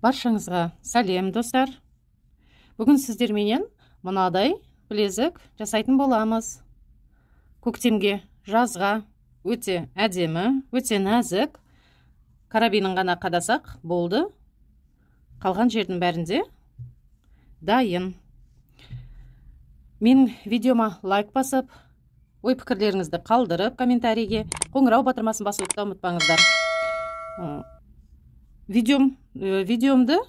Баршаңызға сәлем достар. Бүгін сіздерменен мынадай білезік жасайтын боламыз. Көктемге, жазға өте әдемі, өте нәзік. Карабинін ғана қадасақ болды. Қалған жердің бәрінде дайын. Мен видеома лайк басып, ой пікірлеріңізді қалдырып, комментарийге қоңырау батырмасын басуды ұмытпаңыздар. Видеомды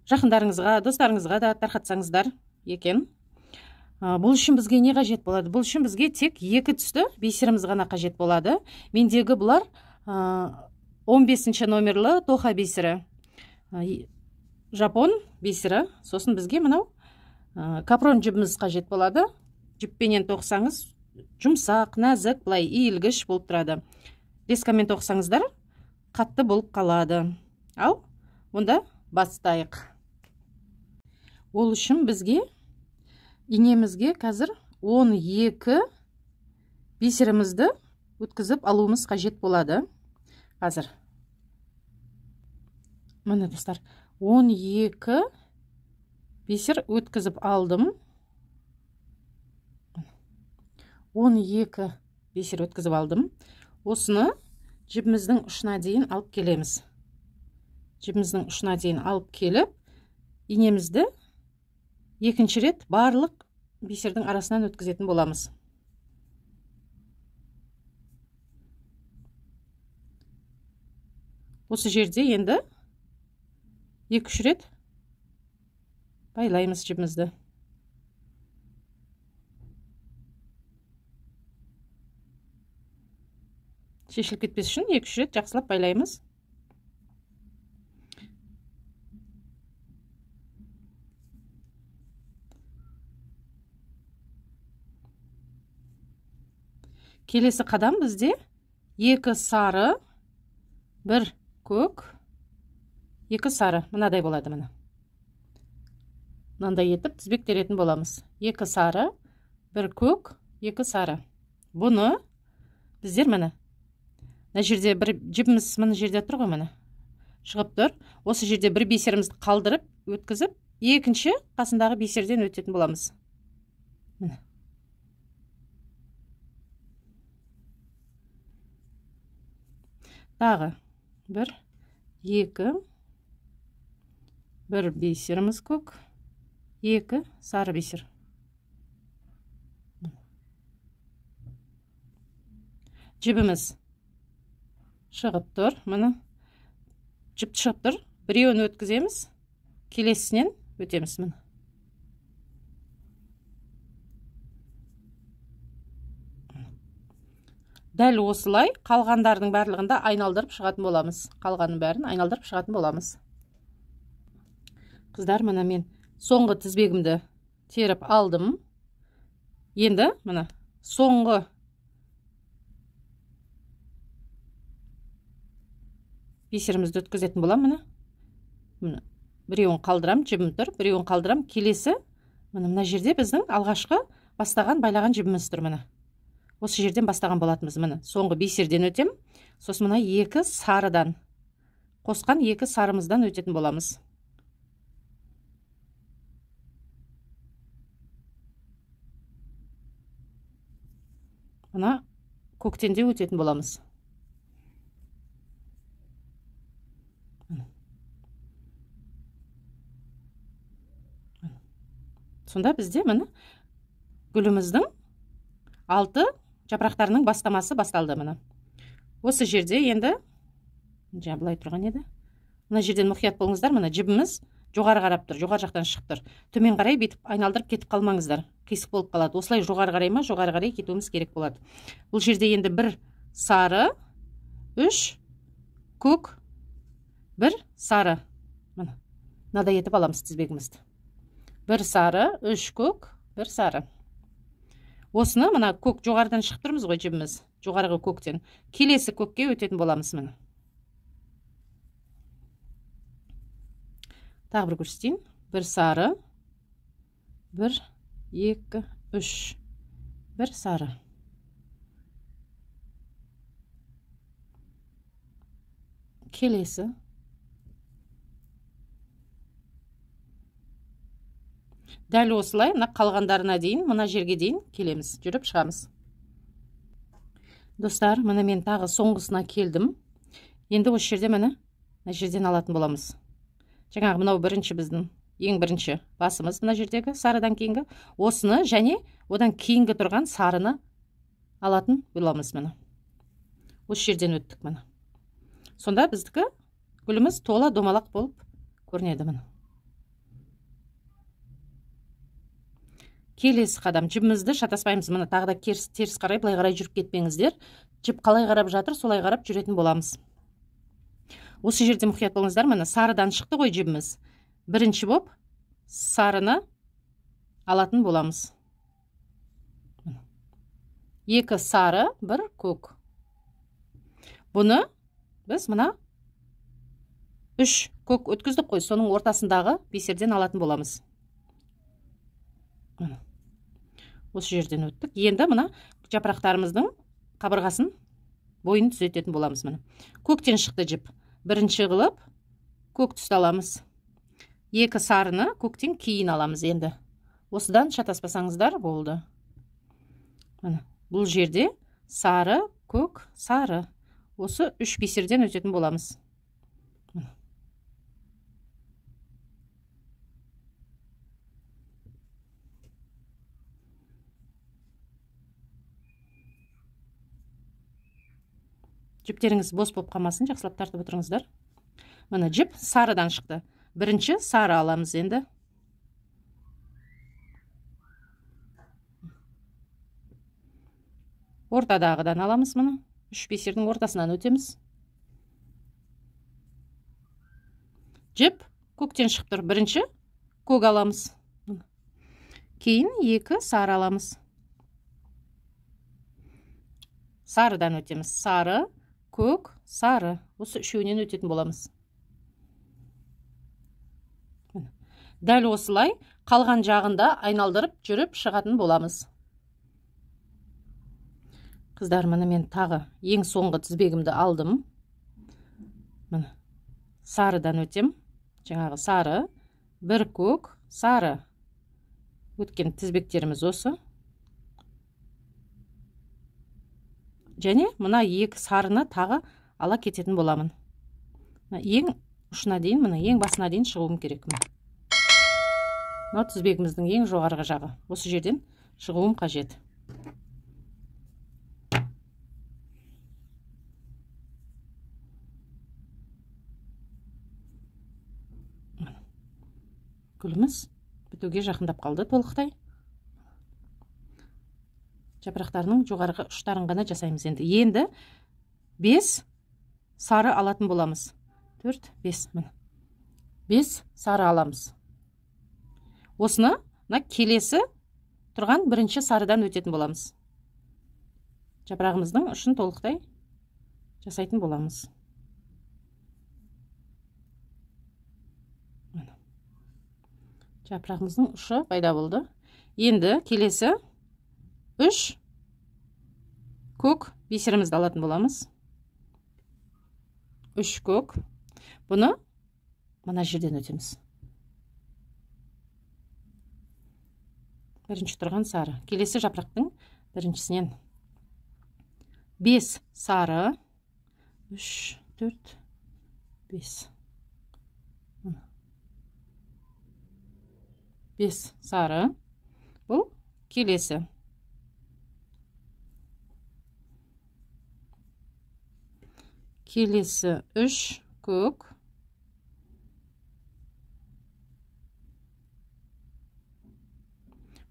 жақындарыңызға, достарыңызға да тарқатсаңыздар екен. Бұл үшін бізге не қажет болады? Бұл үшін бізге тек екі түсті бисеріміз ғана қажет болады. Мендегі бұлар 15 номерлі тоха бисері. Жапон бисері. Сосын бізге мынау капрон жібіміз қажет болады. Жіппенен тоқсаңыз, жұмсақ, нәзік, бұлай иілгіш болып тұрады. Лескамен тоқсаңыздар, қатты болып қалады. Ал, онда бастайық. Ол үшін бізге инемізге қазір 12 бисерімізді өткізіп алуымыз қажет болады. Қазір. Міне достар, 12 бисер өткізіп алдым. 12 бисер өткізіп алдым. Осыны жібіміздің ұшына дейін алып келеміз. Жібіміздің ұшына дейін алып келіп, инемізді екінші рет барлық бисердің арасынан өткізетін боламыз. Осы жерде енді 2-3 рет байлаймыз жібімізді. Шешіліп кетпес үшін 2-3 рет жақсылап байлаймыз. Келесі қадам бізде 2 сары, 1 көк, 2 сары. Мынадай болады мына. Мынандай етіп тізбек теретін боламыз. 2 сары, 1 көк, 2 сары. Бұны біздер міне. Мына жерде бір жібіміз мына жерде тұр ғой міне. Шығып тұр. Осы жерде бір бисерімізді қалдырып, өткізіп, екінші қасындағы бисерден өтетін боламыз. Міне. Тағы 1, 2, 1 бисеріміз көк, 2 сары бисер. Жібіміз шығып тұр, мұны жіп шығып тұр, біреуін өткіземіз, келесінен өтеміз мұны. Дәл осылай қалғандардың барлығында айналдырып шығатын боламыз. Қалғанның бәрін айналдырып шығатын боламыз. Қыздар, мұна мен соңғы тізбегімді теріп алдым. Енді мұна соңғы бисерімізді өткізетін болам. Мұна біреуін қалдырам, жібім тұр, біреуін қалдырам. Келесі мына жерде біздің алғашқы бастаған байлаған жібіміз тұр. Мұна осы жерден бастаған болатымыз. Міне соңғы бисерден өтем. Сосын мына 2 сарыдан қосқан 2 сарымыздан өтетін боламыз. Мына көктен де өтетін боламыз. Сонда бізде міне гүліміздің 6 жапырақтарының бастамасы басталды міне. Осы жерде енді жабылай тұрған еді. Мына жерден мұқият болыңыздар, міне жібіміз жоғары қарап тұр, жоғары жақтан шығып тұр. Төмен қарай бетіп айналдырып кетіп қалмаңыздар. Қисық болып қалады. Осылай жоғары қарай ма, жоғары қарай кетуіміз керек болады. Бұл жерде енді 1 сары, 3 көк, 1 сары. Міне. Мынадай етіп аламыз тізбегімізді. 1 сары, 3 көк, 1 сары. Осыны мына көк жоғарыдан шығып тұрмыз ғой жібіміз. Жоғарғы көктен. Келесі көкке өтетін боламыз міне. Тағы бір көрсетейін. 1 сары, 1, 2, 3, 1 сары. Келесі Дәл осылай мына қалғандарына дейін, мына жерге дейін келеміз, жүріп шығамыз. Достар, мына мен тағы соңғысына келдім. Енді осы жерде мына жерден алатын боламыз. Жаңағы мынау бірінші біздің ең бірінші басымыз, мына жердегі сарыдан кейінгі. Осыны және одан кейінгі тұрған сарыны алатын боламыз мына. Осы жерден өттік мына. Сонда біздікі гүліміз тола домалақ болып көрінеді мына. Келесі қадам, жібімізді шатаспаймыз. Мына тағы да теріс қарай, былай қарай жүріп кетпеңіздер. Жіп қалай қарап жатыр, солай қарап жүретін боламыз. Осы жерде мұқият болыңыздар. Мына сарыдан шықты ғой жібіміз. Бірінші боп сарыны алатын боламыз. Екі сары, бір көк. Бұны біз мына 3 көк өткіздік қой, соның ортасындағы бесерден алатын боламыз. Осы жерден өттік. Енді мына жапырақтарымыздың қабырғасын, бойын түзететін боламыз мына. Көктен шықты жіп. Бірінші қылып көк түсті аламыз. Екі сарыны көктен кейін аламыз енді. Осыдан шатаспасаңыздар болды. Мына бұл жерде сары, көк, сары. Осы 3 бесерден өтетін боламыз. Жіптеріңіз бос болып қалмасын, жақсылап тартып отырыңыздар. Мына жіп сарыдан шықты. Бірінші сары аламыз енді. Ортадағыдан аламыз мына. 3 бесердің ортасынан өтеміз. Жіп көктен шығып тұр. Бірінші көк аламыз. Кейін 2 сары аламыз. Сарыдан өтеміз. Сары, көк, сары. Осы үшеуінен өтетін боламыз. Дәл осылай қалған жағында айналдырып жүріп шығатын боламыз. Қыздар, мына мен тағы ең соңғы тізбегімді алдым. Мына сарыдан өтем. Жаңағы сары, бір көк, сары. Өткен тізбектеріміз осы. Және мына 2 сарыны тағы ала кететін боламын. Ең ұшына дейін, мына ең басына дейін шығуым керек. Мына тізбегіміздің ең жоғарғы жағы. Осы жерден шығуым қажет. Гүліміз бітуге жақындап қалды толықтай. Жапырақтарының жоғарғы ұштарын ғана жасаймыз енді. Енді 5 сары алатын боламыз. 4, 5 мін. 5 сары аламыз. Осыны келесі тұрған бірінші сарыдан өтетін боламыз. Жапырағымыздың ұшын толықтай жасайтын боламыз. Жапырағымыздың ұшы пайда болды. Енді келесі 3 көк бесерімізді алатын боламыз. 3 көк. Бұны мына жерден өтеміз. Бірінші тұрған сары. Келесі жапырақтың біріншісінен 5 сары. 3, 4, 5. 5 сары. Бұл келесі. Келесі 3 көк.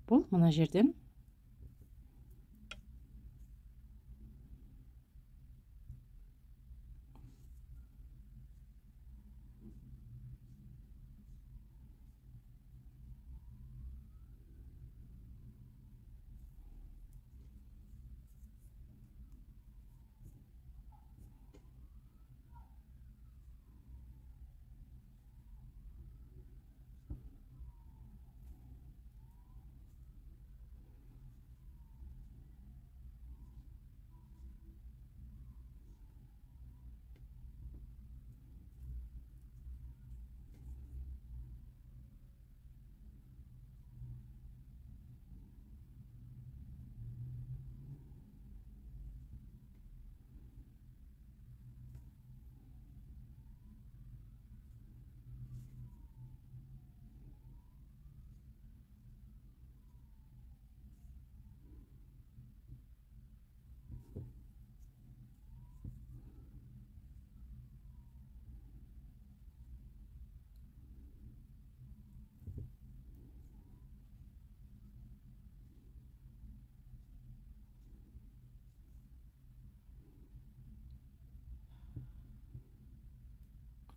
Бұл мына жерден.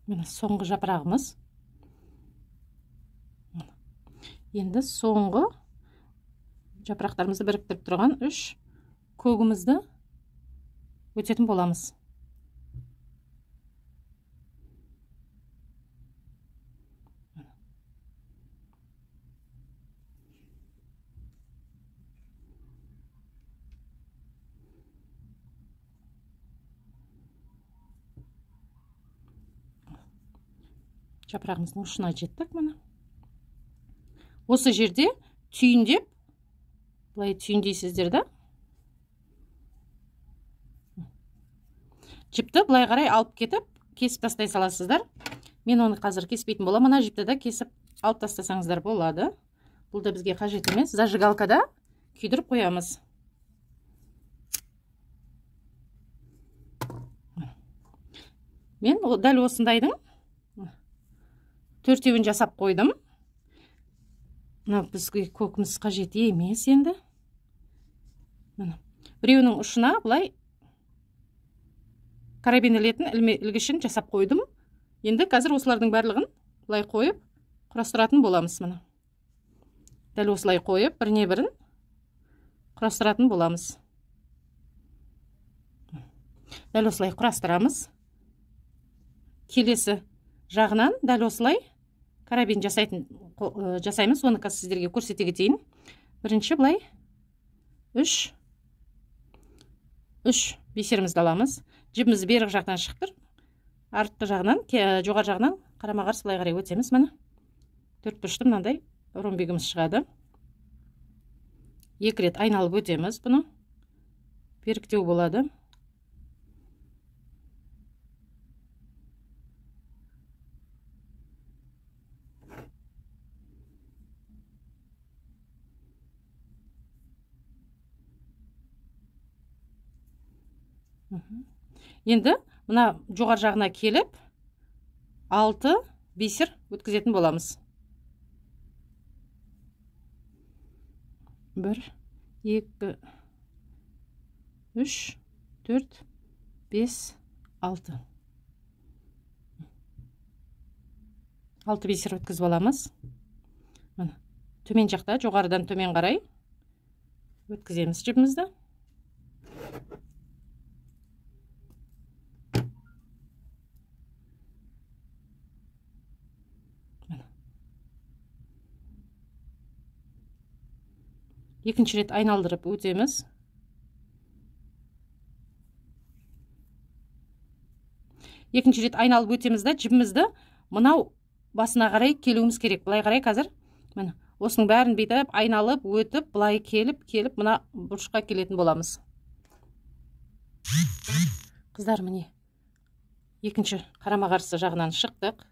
Міне соңғы жапырағымыз. Енді соңғы жапырақтарымызды біріктіріп тұрған 3 көгімізді өтетін боламыз. Жапырағымыздың ұшына жеттік міне. Осы жерде түйіндеп, былай түйіндейсіздер да. Жіпті былай қарай алып кетіп, кесіп тастай саласыздар. Мен оны қазір кеспейтін боламын. Мына жіпті да кесіп алып тастасаңыздар болады. Бұл да бізге қажет емес. Зажигалкада күйдіріп қоямыз. Мен дәл осындайдың 4-еуін жасап қойдым. Мына бізге көкіміз қажет емес енді. Біреуінің ұшына былай карабин ілетін ілгішін жасап қойдым. Енді қазір осылардың барлығын былай қойып құрастыратын боламыз. Мына дәл осылай қойып, біріне бірін құрастыратын боламыз. Дәл осылай құрастырамыз. Келесі жағынан дәл осылай карабин жасаймыз. Оны қазір сіздерге көрсете кетейін. Бірінші былай 3 бисерімізді аламыз. Жібімізді бергі жақтан шықтыр. Артқы жағынан, жоғары жағынан қарама-қарсы былай қарай өтеміз. Міне 4 бұрышты мынандай ромбигіміз шығады. 2 рет айналып өтеміз. Бұны беріктеу болады. Енді мына жоғар жағына келіп 6 бисер өткізетін боламыз. 1, 2, 3, 4, 5, 6. 6 бисер өткізіп аламыз. Төмен жақта жоғарыдан төмен қарай өткіземіз жібімізді. Екінші рет айналдырып өтеміз. Екінші рет айналып өтеміз да жібімізді мынау басына қарай келуіміз керек. Бұлай қарай қазір міне осының бәрін бүйтіп айналып өтіп, бұлай келіп, мына бұрышқа келетін боламыз. Қыздар, міне екінші қарама-қарсы жағынан шықтық.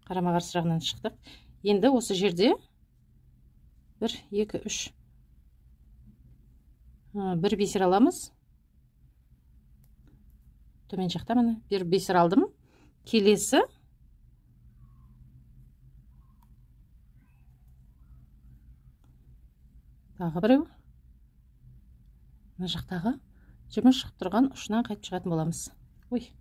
Қарама-қарсы жағынан шықтық. Енді осы жерде 1, 2, 3 1 бисер аламыз. Төмен жақта міне 1 бисер алдым. Келесі тағы біреу. Мына жақтағы жібіміз шығып тұрған ұшынан қайтып шығатын боламыз. Ой.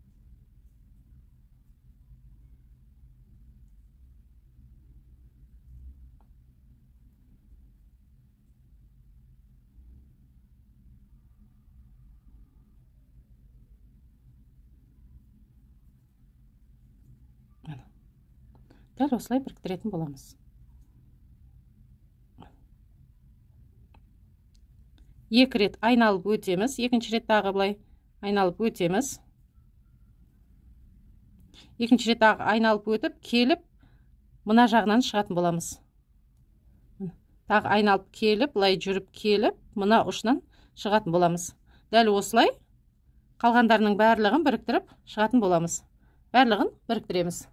Дәл осылай біріктіретін боламыз. Екі рет айналып өтеміз. Екінші рет тағы былай айналып өтеміз. Екінші рет тағы айналып өтіп, келіп, мына жағынан шығатын боламыз. Тағы айналып келіп, былай жүріп келіп, мына ұшынан шығатын боламыз. Дәл осылай қалғандарының барлығын біріктіріп шығатын боламыз. Барлығын біріктіреміз.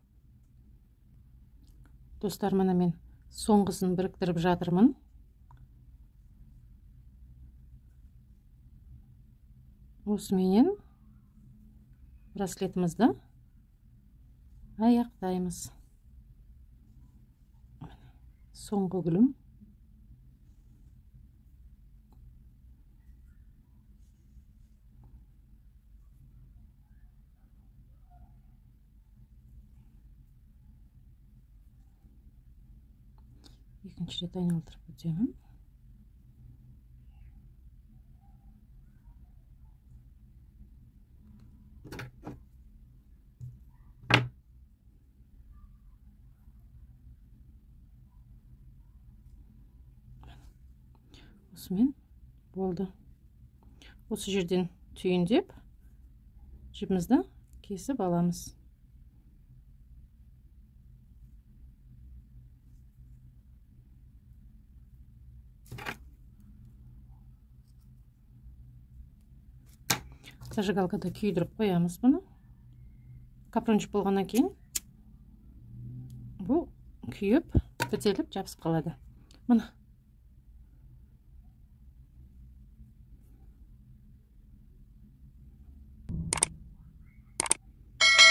Достар, мына мен соңғысын біріктіріп жатырмын. Осыменен браслетімізді аяқтаймыз. Соңғы гүлім. Екінші рет айналдырып өтемін. Осымен болды. Осы жерден түйіндеп жібімізді кесіп аламыз. Зажигалкада күйдіріп қоямыз бұны. Капрончик болғаннан кейін бұл күйіп, бітеліп жабысып қалады. Мына.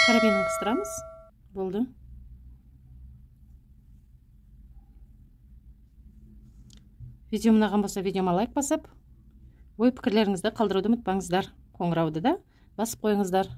Карабинін қыстырамыз. Болды. Видео ұнаған болса, видеома лайк басып, ой пікірлеріңізді қалдыруды ұмытпаңыздар. Қоңырауды да басып қойыңыздар.